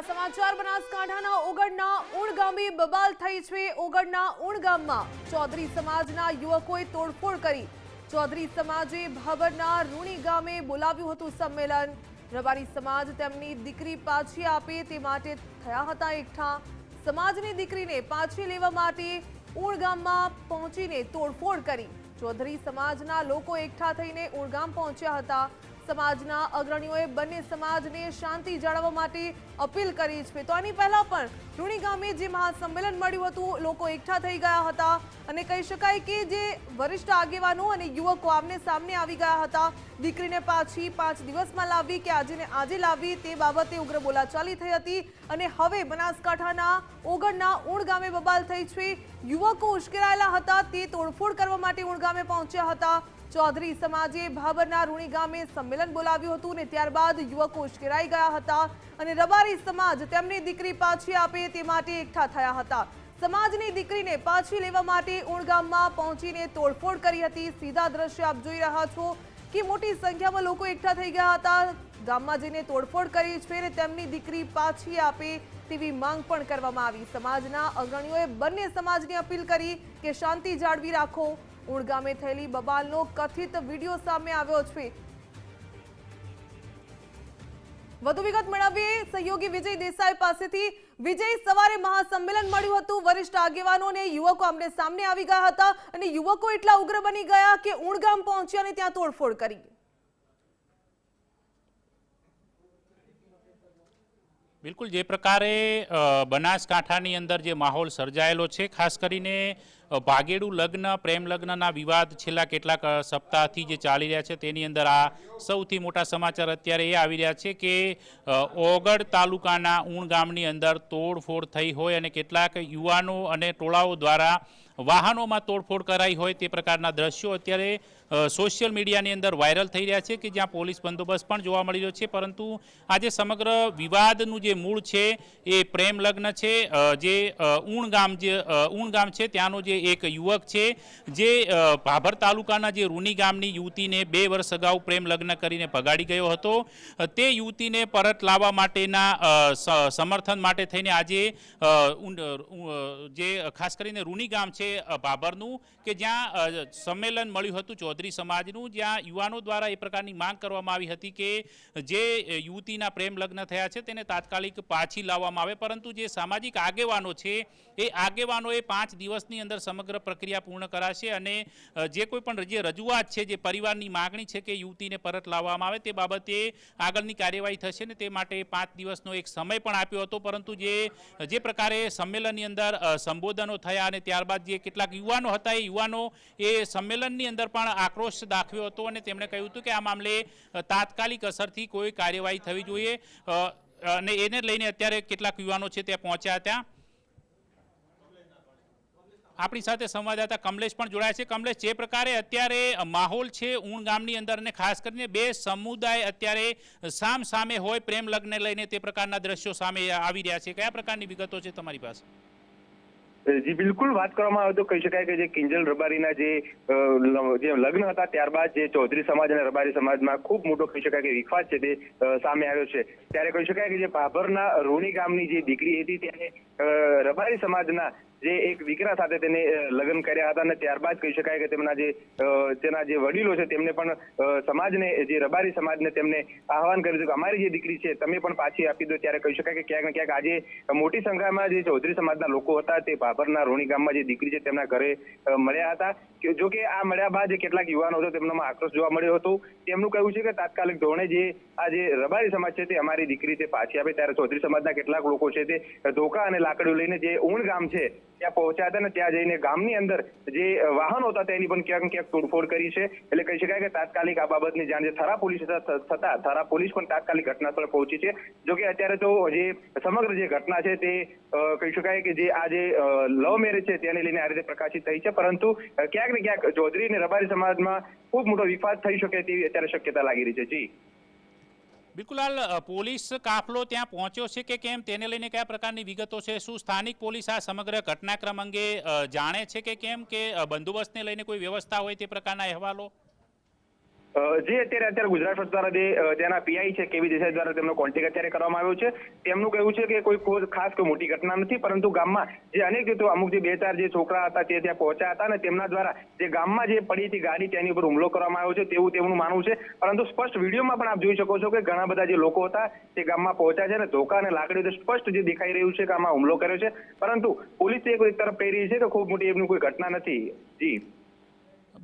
સમાચાર બનાસકાંઠાના ઓગણના ઉણ ગામે બબાલ થઈ છે। ઓગણના ઉણ ગામમાં ચૌધરી સમાજના યુવકોએ તોડફોડ કરી। ચૌધરી સમાજે ભાભરના રૂણી ગામે બોલાવ્યું હતું સંમેલન। રબારી સમાજ તેમની દીકરી પાછી આપે તે માટે થયા હતા એકઠા। સમાજની દીકરીને પાછી લેવા માટે ઉણ ગામમાં પહોંચીને તોડફોડ કરી। ચૌધરી સમાજના લોકો એકઠા થઈને ઉણ ગામ પહોંચ્યા હતા। સમાજના અગ્રણીઓએ બંને સમાજને શાંતિ જાળવવા માટે અપીલ કરી છે। તો આની પહેલા પણ રૂણી ગામે જે મહાસંમેલન મળ્યું હતું, લોકો એકઠા થઈ ગયા હતા અને કહી શકાય કે જે વરિષ્ઠ આગેવાનો અને યુવકો આમને સામને આવી ગયા હતા। દીકરીને પાછી 5 દિવસમાં લાવવી કે આજે લાવવી તે બાબતે ઉગ્ર બોલાચાલી થઈ હતી અને હવે બનાસકાંઠાના ઓગણના ઉણ ગામે બબાલ થઈ છે। યુવકો ઉશ્કેરાયેલા હતા, તે તોડફોડ કરવા માટે ઉણ ગામે પહોંચ્યા હતા। ચૌધરી સમાજે ભાભરના રૂણી ગામે સંમેલન બોલાવ્યું હતું અને ત્યારબાદ યુવકો ઉશ્કેરાઈ ગયા હતા અને રબારી સમાજ તેમની દીકરી પાછી આપે તે માટે એકઠા થયા હતા। સમાજની દીકરીને પાછી લેવા માટે ઉણ ગામમાં પહોંચીને તોડફોડ કરી હતી। સીધા દ્રશ્ય આપ જોઈ રહ્યા છો કે મોટી સંખ્યામાં લોકો એકઠા થઈ ગયા હતા, ગામમાં જઈને તોડફોડ કરી છે અને તેમની દીકરી પાછી આપે તેવી માંગ પણ કરવામાં આવી। સમાજના અગ્રણીઓએ બંને સમાજને અપીલ કરી કે શાંતિ જાળવી રાખો। ઉણ ગામે થયેલી બબાલનો કથિત વિડીયો સામે આવ્યો છે। વધુ વિગત મેળવીએ સહયોગી વિજય દેસાઈ પાસેથી। વિજય, સવારે મહાસંમેલન મળ્યું હતું, વરિષ્ઠ આગેવાનો અને યુવકો આમને સામને આવી ગયા હતા અને યુવકો એટલા ઉગ્ર બની ગયા કે ઉણ ગામ પહોંચ્યા અને ત્યાં તોડફોડ કરી। બિલકુલ જે પ્રકારે બનાસકાંઠાની અંદર જે માહોલ સર્જાયેલો છે, ખાસ કરીને ભાગેડુ લગ્ન, પ્રેમ લગ્નના વિવાદ છેલ્લા કેટલાક સપ્તાહથી જે ચાલી રહ્યા છે તેની અંદર આ સૌથી મોટા સમાચાર અત્યારે એ આવી રહ્યા છે કે ઓગળ તાલુકાના ઉણ ગામની અંદર તોડફોડ થઈ હોય અને કેટલાક યુવાનો અને ટોળાઓ દ્વારા વાહનોમાં તોડફોડ કરાઈ હોય તે પ્રકારના દ્રશ્યો અત્યારે સોશિયલ મીડિયાની અંદર વાયરલ થઈ રહ્યા છે કે જ્યાં પોલીસ બંદોબસ્ત પણ જોવા મળી રહ્યો છે। પરંતુ આજે સમગ્ર વિવાદનું જે મૂળ છે એ પ્રેમ લગ્ન છે। જે ઉણ ગામ છે ત્યાંનો જે એક યુવક છે જે ભાભર તાલુકાના જે રૂની ગામની યુવતીને 2 વર્ષ અગાઉ પ્રેમ લગ્ન કરીને ભગાડી ગયો હતો, તે યુવતીને પરત લાવવા માટેના સમર્થન માટે થઈને આજે જે ખાસ કરીને રૂની ગામ છે ભાભરનું કે જ્યાં સંમેલન મળ્યું હતું ચૌધરી સમાજનું, જ્યાં યુવાનો દ્વારા એ પ્રકારની માંગ કરવામાં આવી હતી કે જે યુવતીના પ્રેમ લગ્ન થયા છે તેને તાત્કાલિક પાછી લાવવામાં આવે। પરંતુ જે સામાજિક આગેવાનો છે એ આગેવાનોએ 5 દિવસની અંદર સમગ્ર પ્રક્રિયા પૂર્ણ કરાશે અને જે કોઈ પણ જે રજૂઆત છે, જે પરિવારની માગણી છે કે યુવતીને પરત લાવવામાં આવે તે બાબતે આગળની કાર્યવાહી થશે ને તે માટે 5 દિવસનો એક સમય પણ આપ્યો હતો। પરંતુ જે પ્રકારે સંમેલનની અંદર સંબોધનો થયા અને ત્યારબાદ જે કેટલાક યુવાનો હતા એ યુવાનો એ સંમેલનની અંદર પણ આક્રોશ દાખવ્યો હતો અને તેમણે કહ્યું હતું કે આ મામલે તાત્કાલિક અસરથી કોઈ કાર્યવાહી થવી જોઈએ અને એને લઈને અત્યારે કેટલાક યુવાનો છે ત્યાં પહોંચ્યા હતા। આપણી સાથે સંવાદદાતા કમલેશ પણ જોડાયા છે। કમલેશ, જે પ્રકારે અત્યારે માહોલ છે ઉણ ગામની અંદર અને ખાસ કરીને 2 સમુદાય અત્યારે સામ સામે હોય પ્રેમ લગ્ન લઈને તે પ્રકારના દ્રશ્યો સામે આવી રહ્યા છે, કયા પ્રકારની વિગતો છે તમારી પાસે? જી બિલકુલ, વાત કરવામાં આવે તો કહી શકાય કે જે કિંજલ રબારીના જે લગ્ન હતા ત્યારબાદ જે ચૌધરી સમાજ અને રબારી સમાજમાં ખૂબ મોટો કહી શકાય કે વિખવાદ છે તે સામે આવ્યો છે। ત્યારે કહી શકાય કે જે ભાભરના રૂણી ગામની જે દીકરી હતી તેને રબારી સમાજના જે એક દીકરા સાથે તેને લગ્ન કર્યા હતા અને ત્યારબાદ કહી શકાય કે તેના જે વડીલો છે તેમને પણ સમાજને, જે રબારી સમાજને તેમને આહવાન કર્યું હતું કે અમારી જે દીકરી છે તમે પણ પાછી આપી દો। ત્યારે કહી શકાય કે ક્યાંક ને ક્યાંક આજે મોટી સંખ્યામાં જે ચૌધરી સમાજના લોકો હતા તે ભાભરના રૂણી ગામમાં જે દીકરી છે તેમના ઘરે મળ્યા હતા। જો કે આ મળ્યા બાદ કેટલાક યુવાનો હતો તેમનામાં આક્રોશ જોવા મળ્યો હતો। તેમનું કહેવું છે કે તાત્કાલિક ધોરણે જે આ જે રબારી સમાજ છે તે અમારી દીકરી તે પાછી આપે। ત્યારે ચૌધરી સમાજના કેટલાક લોકો છે તે ધોકા અને લાકડીઓ લઈને જે ઉણ ગામ છે ત્યાં પહોંચ્યા હતા ને ત્યાં જઈને ગામની અંદર જે વાહનો હતા તેની પણ ક્યાંક ક્યાંક તોડફોડ કરી છે। એટલે કહી શકાય કે તાત્કાલિક આ બાબતની જાણ જે થરા પોલીસ થતા થરા પોલીસ પણ તાત્કાલિક ઘટના સ્થળે પહોંચી છે। જો કે અત્યારે તો જે સમગ્ર જે ઘટના છે તે કહી શકાય કે જે આ જે લવ મેરેજ છે તેને લઈને આ રીતે પ્રકાશિત થઈ છે, પરંતુ ક્યાંક ને ક્યાંક ચૌધરી અને રબારી સમાજમાં ખૂબ મોટો વિવાદ થઈ શકે તેવી અત્યારે શક્યતા લાગી રહી છે। જી બિલકુલ, હાલ પોલીસ કાફલો ત્યાં પહોંચ્યો છે કે કેમ, તેને લઈને કયા પ્રકારની વિગતો છે? શું સ્થાનિક પોલીસ આ સમગ્ર ઘટનાક્રમ અંગે જાણે છે કે કેમ, કે બંદોબસ્તને લઈને કોઈ વ્યવસ્થા હોય તે પ્રકારના અહેવાલો? જે અત્યારે ગુજરાત ફર્સ્ટ દ્વારા તેના પીઆઈ છે કેવી દેસાઈ દ્વારા તેમનો કોન્ટેક્ટ અત્યારે કરવામાં આવ્યો છે. તેમનું કહેવું છે કે કોઈ ખાસ કોઈ મોટી ઘટના નથી, પરંતુ ગામમાં જે અનેક અમુક જે 2-4 જે છોકરા હતા તે ત્યાં પહોંચ્યા હતા અને તેમના દ્વારા જે ગામમાં જે પડી હતી ગાડી તેની ઉપર હુમલો કરવામાં આવ્યો છે તેવું તેમનું માનવું છે. પરંતુ સ્પષ્ટ વિડીયોમાં પણ આપ જોઈ શકો છો કે ઘણા બધા જે લોકો હતા તે ગામમાં પહોંચ્યા છે અને ધોકા અને લાકડીઓ સ્પષ્ટ જે દેખાઈ રહ્યું છે કે આમાં હુમલો કર્યો છે. પરંતુ પોલીસ એક તરફ કહી રહી છે કે ખૂબ મોટી એમની કોઈ ઘટના નથી. જી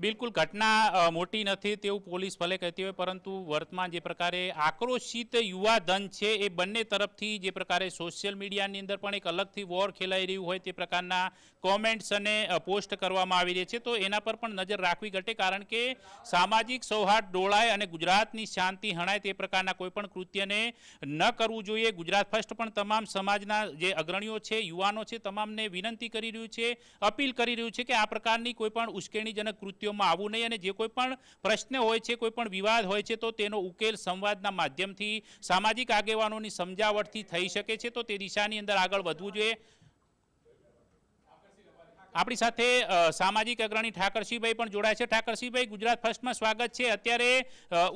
બિલકુલ ઘટના મોટી નથી તેવું પોલીસ ભલે કહેતી હોય, પરંતુ વર્તમાન જે પ્રકારે આક્રોશિત યુવા ધન છે એ બંને તરફથી જે પ્રકારે સોશિયલ મીડિયાની અંદર પણ એક અલગથી વોર ખેલાઈ રહ્યું હોય તે પ્રકારના કોમેન્ટ્સ અને પોસ્ટ કરવામાં આવી રહી છે. તો એના પર પણ નજર રાખવી ઘટે, કારણ કે સામાજિક સૌહાર્દ ડોળાય અને ગુજરાતની શાંતિ હણાય તે પ્રકારના કોઈ પણ કૃત્યને ન કરવું જોઈએ. ગુજરાત ફર્સ્ટ પણ તમામ સમાજના જે અગ્રણીઓ છે, યુવાનો છે, તમામને વિનંતી કરી રહ્યું છે, અપીલ કરી રહ્યું છે કે આ પ્રકારની કોઈ પણ ઉશ્કેરણીજનક કૃત્યો આવવું નહીં અને જે કોઈ પણ પ્રશ્ન હોય છે, કોઈ પણ વિવાદ હોય છે, તો તેનો ઉકેલ સંવાદના માધ્યમથી સામાજિક આગેવાનોની સમજાવટથી થઈ શકે છે. તો તે દિશાની અંદર આગળ વધવું જોઈએ. આપણી સાથે સામાજિક અગ્રણી ઠાકરસિંહભાઈ પણ જોડાય છે. ઠાકરસિંહભાઈ, ગુજરાત ફર્સ્ટમાં સ્વાગત છે. અત્યારે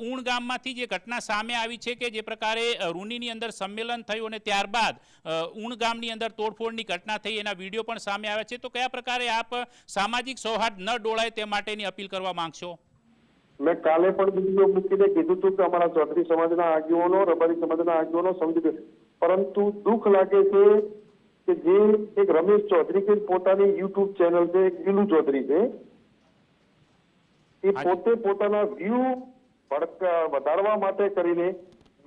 ઊણ ગામમાંથી જે ઘટના સામે આવી છે કે જે પ્રકારે રૂનીની અંદર સંમેલન થયું અને ત્યારબાદ ઊણ ગામની અંદર તોડફોડની ઘટના થઈ, એના વિડીયો પણ સામે આવ્યા છે. તો કયા પ્રકારે આપ સામાજિક સૌહાર્દ ન ડોળાય તે માટેની અપીલ કરવા માંગશો? મેં કાલે પણ વિડીયો મૂકીને કીધું હતું કે અમારા ચૌધરી સમાજના આગેવાનો, રબારી સમાજના આગેવાનો સમજી ગਏ, પરંતુ દુઃખ લાગે છે કે જે એક રમેશ ચૌધરી કે પોતાની યુટ્યુબ ચેનલ છે, એક દિલુ ચૌધરી છે, એ પોતે પોતાના વ્યૂ વધારવા માટે કરીને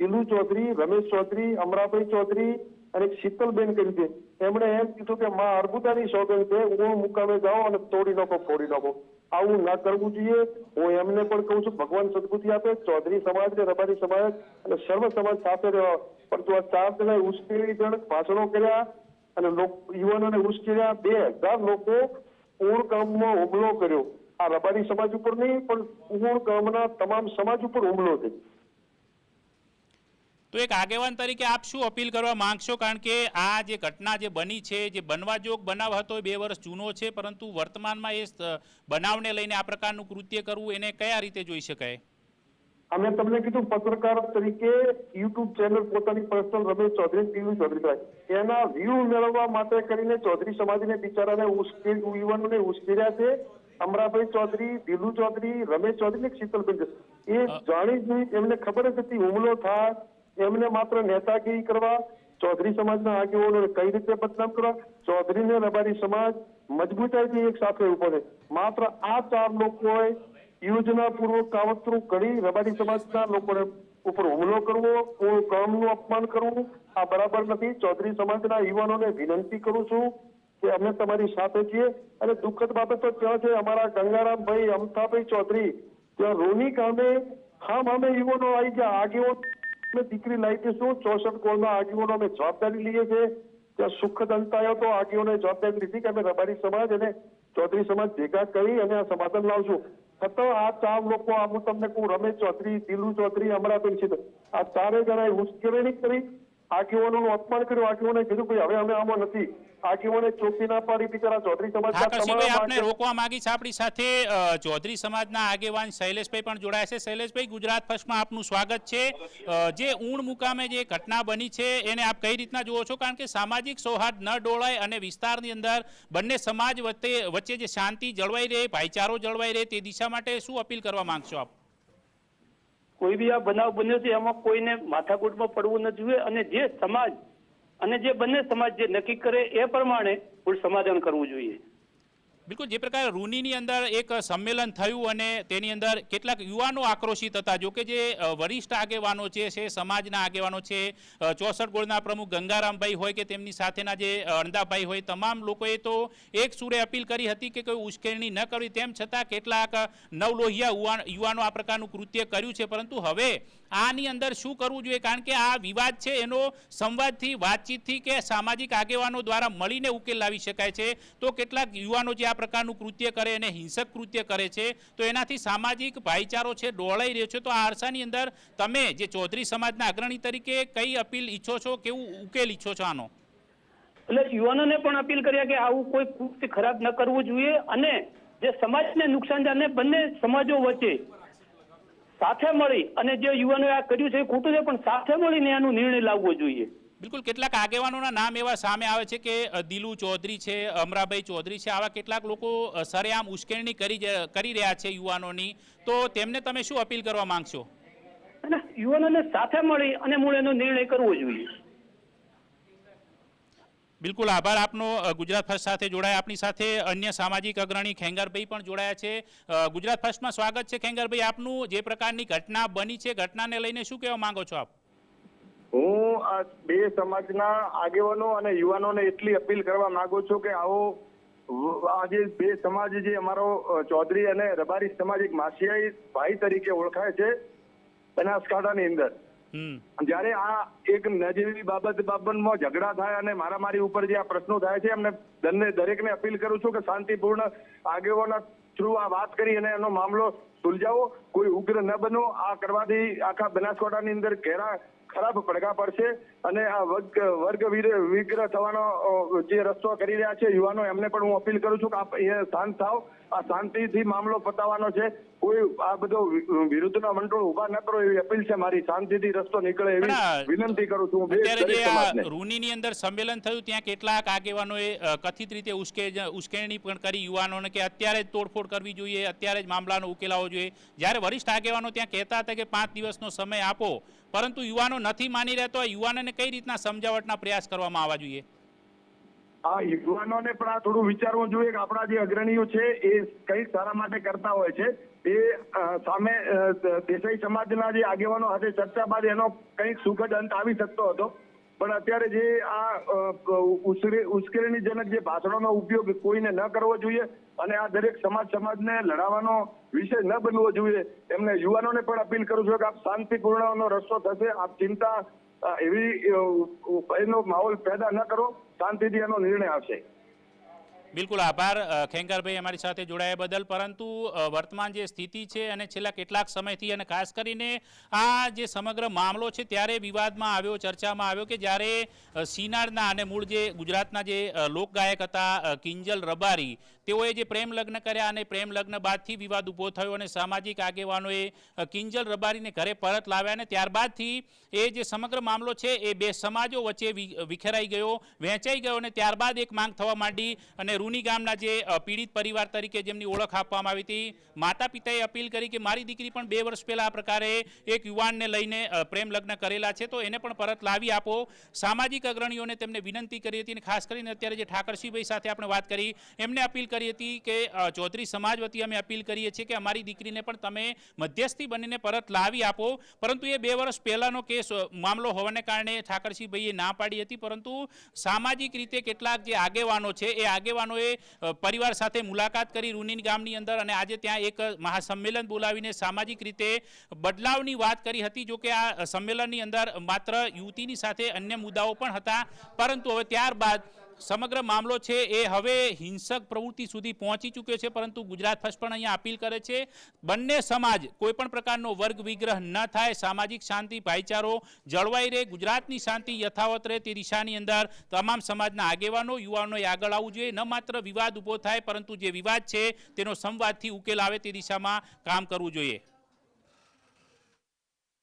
દિલુ ચૌધરી, રમેશ ચૌધરી, અમરાભાઈ ચૌધરી અને એક શીતલબેન કરી છે, એમણે એમ કીધું કે માં અર્બુદાની સોગંદ છે, હું મુકામે જાઓ અને તોડી નાખો, ફોડી નાખો. આવું ના કરવું જોઈએ. હું એમને પણ કહું છું ભગવાન સદબુદ્ધિ આપે. ચૌધરી સમાજ ને રબારી સમાજ અને સર્વ સમાજ સાથે રહેવા, પરંતુ આ 4 જણાએ ઉશ્કેરણીજનક ભાષણો કર્યા અને યુવાનોને ઉશ્કેર્યા. 2000 લોકો ઊણ ગામમાં હુમલો કર્યો. આ રબારી સમાજ ઉપર નહીં, પણ ઊણ ગામના તમામ સમાજ ઉપર હુમલો છે. તો એક આગેવાન તરીકે આપ શું અપીલ કરવા માંગશો? કારણ કે આ જે ઘટના જે બની છે, જે બનવા જોગ બનાવ હતો, 2 વર્ષ જૂનો છે, પરંતુ વર્તમાનમાં એ બનાવને લઈને આ પ્રકારનું કૃત્ય કરવું એને કયા રીતે જોઈ શકાય? અમે તમને કીધું પત્રકાર તરીકે યુટ્યુબ ચેનલ પોતાની પર્સનલ રમેશ ચૌધરી, દિલુ ચૌધરી થાય, એના વ્યૂ મેળવવા માટે કરીને ચૌધરી સમાજને બિચારાને યુવાનોને ઉશ્કેર્યા છે. અમરાભાઈ ચૌધરી, દિલુ ચૌધરી, રમેશ ચૌધરી, શીતલબેન, એ જાણી જોઈ એમને ખબર જ હતી હુમલો થાય. એમને માત્ર નેતાગીરી કરવા, ચૌધરી સમાજના આગેવાનોને કઈ રીતે બદનામ કરવા, ચૌધરીને રબારી સમાજ મજબૂતાઈથી એક સાથે ઉભો છે. માત્ર આ 4 લોકોએ યોજનાપૂર્વક કાવતરું કરી રબારી સમાજના લોકોને ઉપર હુમલો કરવો, ગામનું અપમાન કરવું, આ બરાબર નથી. ચૌધરી સમાજના યુવાનોને વિનંતી કરું છું કે અમે તમારી સાથે છીએ. અને દુઃખદ બાબત તો ત્યાં છે, અમારા ગંગારામભાઈ, અમથાભાઈ ચૌધરી ત્યાં રોની ગામે અમે યુવાનો આવી ગયા, આગેવાનો દીકરી લાવી દઈશું. 64 ગોળના આગેવાનો અમે જવાબદારી લઈએ છીએ. ત્યાં સુખદ અંત આવ્યો તો આગેવાનોએ જવાબદારી લીધી કે અમે રબારી સમાજ અને ચૌધરી સમાજ ભેગા કરી અને આ સમાધાન લાવશું. છતાં આ 4 લોકો, હું તમને કહું, રમેશ ચૌધરી, દિલુ ચૌધરી, અમરાબેન છે, આ 4 જણાએ ઉશ્કેરણી કરી, આગેવાનોનું અપમાન કર્યું. આગેવાનોએ કીધું ભાઈ હવે અમે આમાં નથી. આગેવાને ચોકી ના પાડી. બિચારા ચૌધરી સમાજ આપને રોકવા માંગી છે. આપણી સાથે ચૌધરી સમાજના આગેવાન શૈલેષભાઈ પણ જોડાયા છે. શૈલેષભાઈ, ગુજરાત ફર્સ્ટમાં આપનું સ્વાગત છે. જે ઊણ મુકામે જે ઘટના બની છે એને આપ કઈ રીતના જુઓ છો? કારણ કે સામાજિક સૌહાર્દ ન ડોળાય અને વિસ્તારની અંદર બંને સમાજ વચ્ચે જે શાંતિ જળવાઈ રહે, ભાઈચારો જળવાઈ રહે, તે દિશા માટે શું અપીલ કરવા માંગશો આપ? કોઈ બી આ બનાવ બન્યો છે એમાં કોઈને માથાકૂટમાં પડવું ન જોઈએ અને જે સમાજ અને જે બંને સમાજ જે નક્કી કરે એ પ્રમાણે સમાધાન કરવું જોઈએ. બિલકુલ, જે પ્રકારે રૂનીની અંદર એક સંમેલન થયું અને તેની અંદર કેટલાક યુવાનો આક્રોશિત હતા. જો કે જે વરિષ્ઠ આગેવાનો છે, સમાજના આગેવાનો છે, 64 ગોળના પ્રમુખ ગંગારામભાઈ હોય કે તેમની સાથેના જે અણદાભાઈ હોય, તમામ લોકોએ તો એક સુરે અપીલ કરી હતી કે કોઈ ઉશ્કેરણી ન કરવી. તેમ છતાં કેટલાક નવલોહિયા યુવાનો આ પ્રકારનું કૃત્ય કર્યું છે. પરંતુ હવે આની અંદર શું કરવું જોઈએ? કારણ કે આ વિવાદ છે એનો સંવાદથી, વાતચીતથી કે સામાજિક આગેવાનો દ્વારા મળીને ઉકેલ લાવી શકાય છે. તો કેટલાક યુવાનો જે આ પ્રકારનું કૃત્ય કરે અને હિંસક કૃત્ય કરે છે, તો એનાથી સામાજિક ભાઈચારો છે ડોળાઈ રહ્યો છે. તો આ અરસાની અંદર તમે જે ચૌધરી સમાજના અગ્રણી તરીકે કઈ અપીલ ઈચ્છો છો, કેવું ઉકેલ ઈચ્છો છો આનો? એટલે યુવાનોને પણ અપીલ કર્યા કે આવું કોઈ કૃત્ય ખરાબ ન કરવું જોઈએ અને જે સમાજને નુકસાન થાય બંને સમાજો વચ્ચે સાથે મળી અને જે યુવાનોએ આ કર્યું છે એ ખોટું છે, પણ સાથે મળીને એનો નિર્ણય લાવવો જોઈએ. બિલકુલ કેટલાક આગેવાનોના નામ એવા સામે આવે છે કે દિલુ ચૌધરી છે, અમરાભાઈ ચૌધરી છે, આવા કેટલાક લોકો સરેઆમ ઉશ્કેરણી કરી રહ્યા છે યુવાનોની, તો તેમને તમે શું અપીલ કરવા માંગશો? અને યુવાનોને સાથે મળી અને મૂળ એનો નિર્ણય કરવો જોઈએ. બિલકુલ આભાર આપનો. ગુજરાત ફર્સ્ટ સાથે જોડાયા. આપણી સાથે અન્ય સામાજિક અગ્રણી ખેંગારભાઈ પણ જોડાયા છે. ગુજરાત ફર્સ્ટમાં સ્વાગત છે. ખેંગારભાઈ, આપનું જે પ્રકારની ઘટના બની છે, ઘટનાને લઈને શું કહેવા માંગો છો આપ? હું આ બે સમાજના આગેવાનો અને યુવાનોને એટલી અપીલ કરવા માંગુ છું કે આવો આજે બે સમાજ જે અમારો ચૌધરી અને રબારી સમાજ એક માસિયાઈ ભાઈ તરીકે ઓળખાય છે બનાસકાંઠાની અંદર, જયારે આ એક નજીવી બાબતમાં ઝઘડા થાય અને મારામારી ઉપર જે આ પ્રશ્નો થાય છે, એમને દરેકને અપીલ કરું છું કે શાંતિપૂર્ણ આગેવાનો થ્રુ આ વાત કરી અને એનો મામલો સુલઝાવો. કોઈ ઉગ્ર ન બનો. આ કરવાથી આખા બનાસકાંઠાની અંદર ઘેરા ખરાબ પડઘા પડશે અને આ વર્ગ વિગ્રહ થવાનો જે રસ્તો કરી રહ્યા છે યુવાનો, એમને પણ હું અપીલ કરું છું કે આપ અહીંયા શાંત થાવ. આ શાંતિથી મામલો પતાવવાનો છે. કોઈ આ બધો વિરુદ્ધના મંડળ ઉભા ન કરો એવી અપીલ છે મારી. શાંતિથી રસ્તો નીકળે એવી વિનંતી કરું છું. અત્યારે જે આ રૂનીની અંદર સંમેલન થયું ત્યાં કેટલાક આગેવાનોએ કથિત રીતે ઉશ્કેરણી પણ કરી યુવાનોને કે અત્યારે જ તોડફોડ કરવી જોઈએ, અત્યારે જ મામલાનો ઉકેલ આવવો જોઈએ. જ્યારે વરિષ્ઠ આગેવાનો ત્યાં કહેતા હતા કે 5 દિવસનો સમય આપો, પરંતુ યુવાનો નથી માની રહેતો. યુવાનોને કઈ રીતના સમજાવટના પ્રયાસ કરવામાં આવવા જોઈએ? આ યુવાનોને પણ આ થોડું વિચારવું જોઈએ કે આપણા જે અગ્રણીઓ છે એ કઈ સારા માટે કરતા હોય છે. એ સામે દેસાઈ સમાજના જે આગેવાનો સાથે ચર્ચા બાદ એનો કંઈક સુખદ અંત આવી શકતો હતો, પણ અત્યારે જે આ ઉશ્કેરણીજનક જે ભાષણોનો ઉપયોગ કોઈને ન કરવો જોઈએ અને આ દરેક સમાજને લડાવવાનો વિષય ન બનવો જોઈએ. એમને યુવાનોને પણ અપીલ કરું છું કે આપ શાંતિપૂર્ણનો રસ્તો થશે. આપ ચિંતા એવી એનો માહોલ પેદા ન કરો. શાંતિથી એનો નિર્ણય આવશે. બિલકુલ આભાર ખેંગારભાઈ અમારી સાથે જોડાયા બદલ. પરંતુ વર્તમાન જે સ્થિતિ છે અને છેલ્લા કેટલાક સમયથી અને ખાસ કરીને આ જે સમગ્ર મામલો છે ત્યારે વિવાદમાં આવ્યો, ચર્ચામાં આવ્યો કે જ્યારે સિનારના અને મૂળ જે ગુજરાતના જે લોકગાયક હતા કિંજલ રબારી, તેઓએ જે પ્રેમ લગ્ન કર્યા અને પ્રેમ લગ્ન બાદથી વિવાદ ઊભો થયો અને સામાજિક આગેવાનોએ કિંજલ રબારીને ઘરે પરત લાવ્યા અને ત્યારબાદથી એ જે સમગ્ર મામલો છે એ બે સમાજો વચ્ચે વિખેરાઈ ગયો, વહેંચાઈ ગયો અને ત્યારબાદ એક માંગ થવા માંડી અને રૂની ગામના જે પીડિત પરિવાર તરીકે જેમની ઓળખ આપવામાં આવી હતી, માતા પિતાએ અપીલ કરી કે મારી દીકરી પણ 2 વર્ષ પહેલા આ પ્રકારે એક યુવાનને લઈને પ્રેમ લગ્ન કરેલા છે, તો એને પણ પરત લાવી આપો. સામાજિક અગ્રણીઓને તેમને વિનંતી કરી હતી અને ખાસ કરીને અત્યારે જે ઠાકરસિંહભાઈ સાથે આપણે વાત કરી એમને અપીલ કરી હતી કે ચૌધરી સમાજ વતી અમે અપીલ કરીએ છીએ કે અમારી દીકરીને પણ તમે મધ્યસ્થી બનીને પરત લાવી આપો. પરંતુ એ 2 વર્ષ પહેલાનો કેસ મામલો હોવાને કારણે ઠાકરસિંહભાઈએ ના પાડી હતી. પરંતુ સામાજિક રીતે કેટલાક જે આગેવાનો છે એ આગેવાનો પરિવાર સાથે મુલાકાત કરી રૂની ગામની અંદર અને આજે ત્યાં એક મહાસંમેલન બોલાવીને સામાજિક રીતે બદલાવની વાત કરી હતી. જો કે આ સંમેલનની અંદર માત્ર યુવતીની સાથે અન્ય મુદ્દાઓ પણ હતા, પરંતુ હવે ત્યારબાદ સમગ્ર મામલો છે એ હવે હિંસક પ્રવૃત્તિ સુધી પહોંચી ચૂક્યો છે. પરંતુ ગુજરાત ફર્સ્ટ પણ અહીંયા અપીલ કરે છે બંને સમાજ કોઈ પણ પ્રકારનો વર્ગ વિગ્રહ ન થાય, સામાજિક શાંતિ ભાઈચારો જળવાઈ રહે, ગુજરાતની શાંતિ યથાવત રહે તે દિશાની અંદર તમામ સમાજના આગેવાનો યુવાનોએ આગળ આવવું જોઈએ. ન માત્ર વિવાદ ઊભો થાય પરંતુ જે વિવાદ છે તેનો સંવાદથી ઉકેલ આવે તે દિશામાં કામ કરવું જોઈએ.